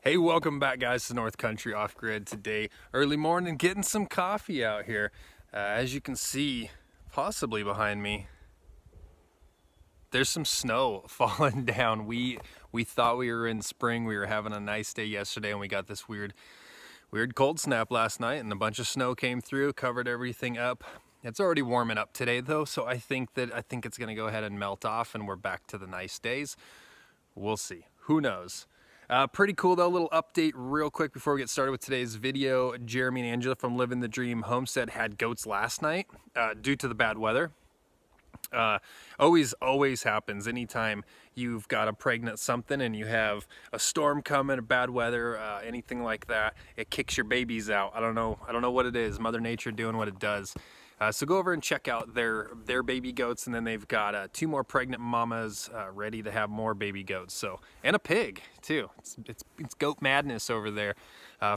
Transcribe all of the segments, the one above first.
Hey, welcome back guys to North Country Off Grid. Today, early morning, getting some coffee out here. As you can see, possibly behind me, there's some snow falling down. We thought we were in spring. We were having a nice day yesterday and we got this weird cold snap last night and a bunch of snow came through, covered everything up. It's already warming up today though, so I think it's gonna go ahead and melt off and we're back to the nice days. We'll see, who knows? Pretty cool though, little update real quick before we get started with today's video. Jeremy and Angela from Living the Dream Homestead had goats last night due to the bad weather. Always happens anytime you've got a pregnant something and you have a storm coming, a bad weather, anything like that, it kicks your babies out. I don't know what it is. Mother Nature doing what it does. So go over and check out their baby goats, and then they've got 2 more pregnant mamas ready to have more baby goats. So, and a pig too. It's goat madness over there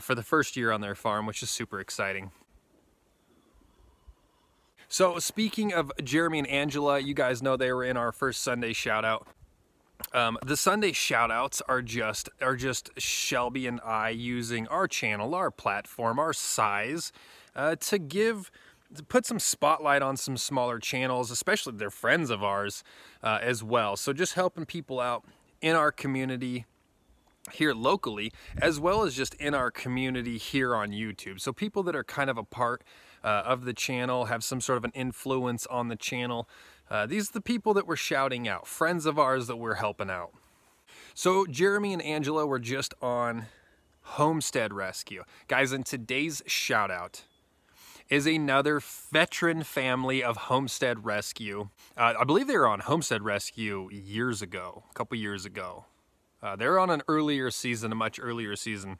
for the first year on their farm, which is super exciting. So speaking of Jeremy and Angela, you guys know they were in our first Sunday shout out. The Sunday shout outs are just Shelby and I using our channel, our platform, our size to put some spotlight on some smaller channels, especially they're friends of ours as well. So just helping people out in our community here locally, as well as just in our community here on YouTube. So people that are kind of a part of the channel, have some sort of an influence on the channel. These are the people that we're shouting out, friends of ours that we're helping out. So Jeremy and Angela were just on homestead rescue. Guys, in today's shout out is another veteran family of homestead rescue. I believe they were on homestead rescue years ago, a couple years ago. They're on an earlier season, a much earlier season.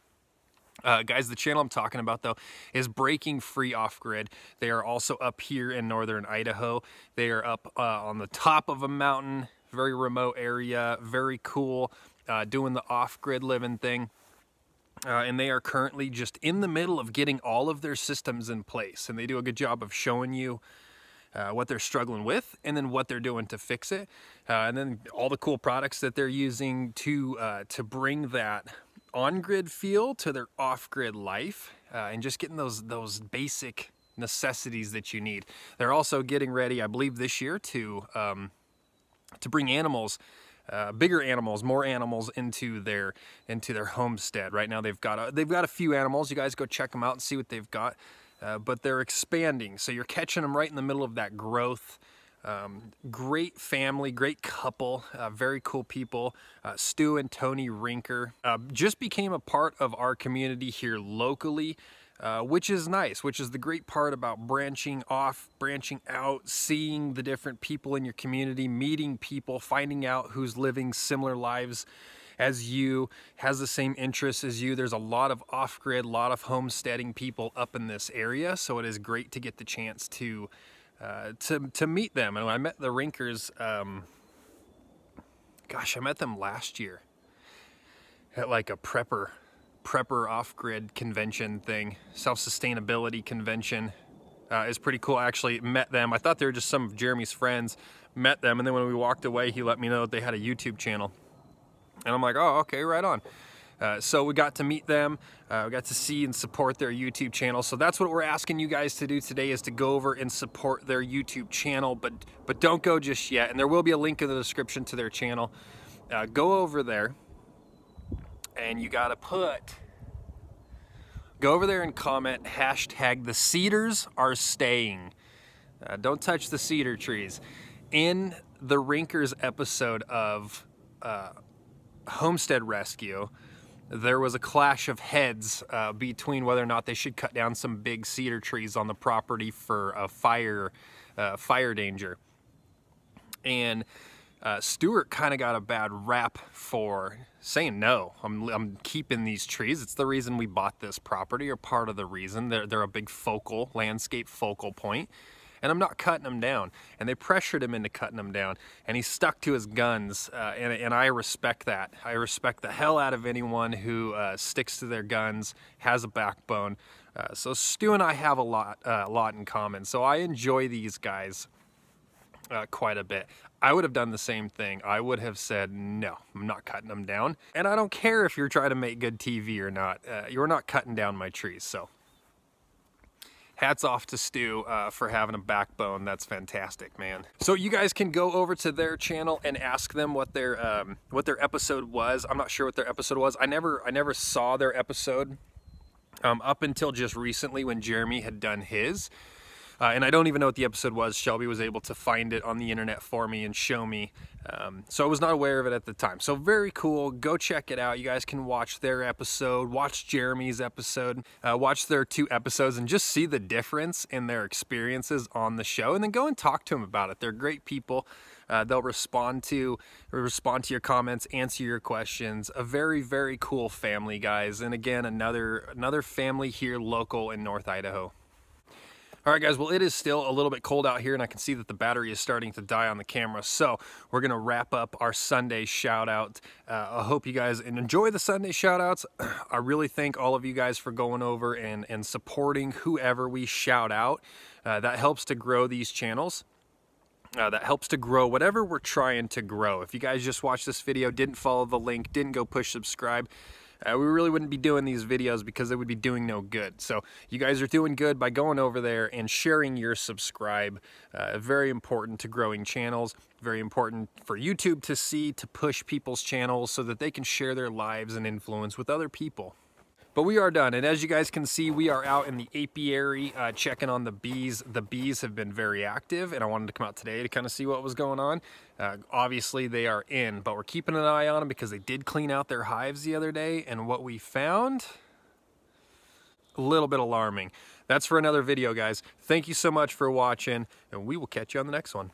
Guys, the channel I'm talking about though is Breaking Free Off Grid. They are also up here in northern Idaho. They are up on the top of a mountain, very remote area, very cool, doing the off-grid living thing. And they are currently just in the middle of getting all of their systems in place. And they do a good job of showing you what they're struggling with and then what they're doing to fix it. And then all the cool products that they're using to bring that on-grid feel to their off-grid life, and just getting those basic necessities that you need. They're also getting ready, I believe this year, to bring animals, bigger animals, more animals into their homestead. Right now they've got a few animals. You guys go check them out and see what they've got. But they're expanding, so you're catching them right in the middle of that growth. Great family, great couple, very cool people. Stu and Tony Rinker just became a part of our community here locally, which is nice, which is the great part about branching off, branching out, seeing the different people in your community, meeting people, finding out who's living similar lives as you, has the same interests as you. There's a lot of off-grid, a lot of homesteading people up in this area, so it is great to get the chance to meet them. And when I met the Rinkers, gosh, I met them last year at like a prepper off-grid convention thing, self-sustainability convention. It's pretty cool. I actually met them. I thought they were just some of Jeremy's friends, met them, and then when we walked away, he let me know that they had a YouTube channel. And I'm like, oh, okay, right on. So we got to meet them, we got to see and support their YouTube channel. So that's what we're asking you guys to do today, is to go over and support their YouTube channel, but don't go just yet. And there will be a link in the description to their channel. Go over there and you gotta go over there and comment hashtag the cedars are staying. Don't touch the cedar trees. In the Rinkers episode of Homestead Rescue, there was a clash of heads between whether or not they should cut down some big cedar trees on the property for a fire danger. And Stuart kind of got a bad rap for saying, no, I'm keeping these trees. It's the reason we bought this property, or part of the reason. They're a big landscape focal point. And I'm not cutting them down. And they pressured him into cutting them down. And he stuck to his guns. And I respect that. I respect the hell out of anyone who sticks to their guns, has a backbone. So Stu and I have a lot in common. So I enjoy these guys. quite a bit. I would have done the same thing. I would have said, no, I'm not cutting them down. And I don't care if you're trying to make good TV or not. You're not cutting down my trees. So hats off to Stu for having a backbone. That's fantastic, man. So you guys can go over to their channel and ask them what their episode was. I'm not sure what their episode was. I never saw their episode up until just recently when Jeremy had done his. And I don't even know what the episode was. Shelby was able to find it on the internet for me and show me. So I was not aware of it at the time. So very cool. Go check it out. You guys can watch their episode, watch Jeremy's episode, watch their 2 episodes and just see the difference in their experiences on the show. And then go and talk to them about it. They're great people. They'll respond to your comments, answer your questions. A very, very cool family, guys. And again, another family here local in North Idaho. All right, guys, well, it is still a little bit cold out here, and I can see that the battery is starting to die on the camera, so we're going to wrap up our Sunday shout-out. I hope you guys enjoy the Sunday shout-outs. I really thank all of you guys for going over and supporting whoever we shout out. That helps to grow these channels. That helps to grow whatever we're trying to grow. If you guys just watched this video, didn't follow the link, didn't go push subscribe, we really wouldn't be doing these videos because they would be doing no good. So you guys are doing good by going over there and sharing your subscribe. Very important to growing channels. Very important for YouTube to see, to push people's channels so that they can share their lives and influence with other people. But we are done, and as you guys can see, we are out in the apiary checking on the bees. The bees have been very active, and I wanted to come out today to kind of see what was going on. Obviously, they are in, but we're keeping an eye on them because they did clean out their hives the other day, and what we found, a little bit alarming. That's for another video, guys. Thank you so much for watching, and we will catch you on the next one.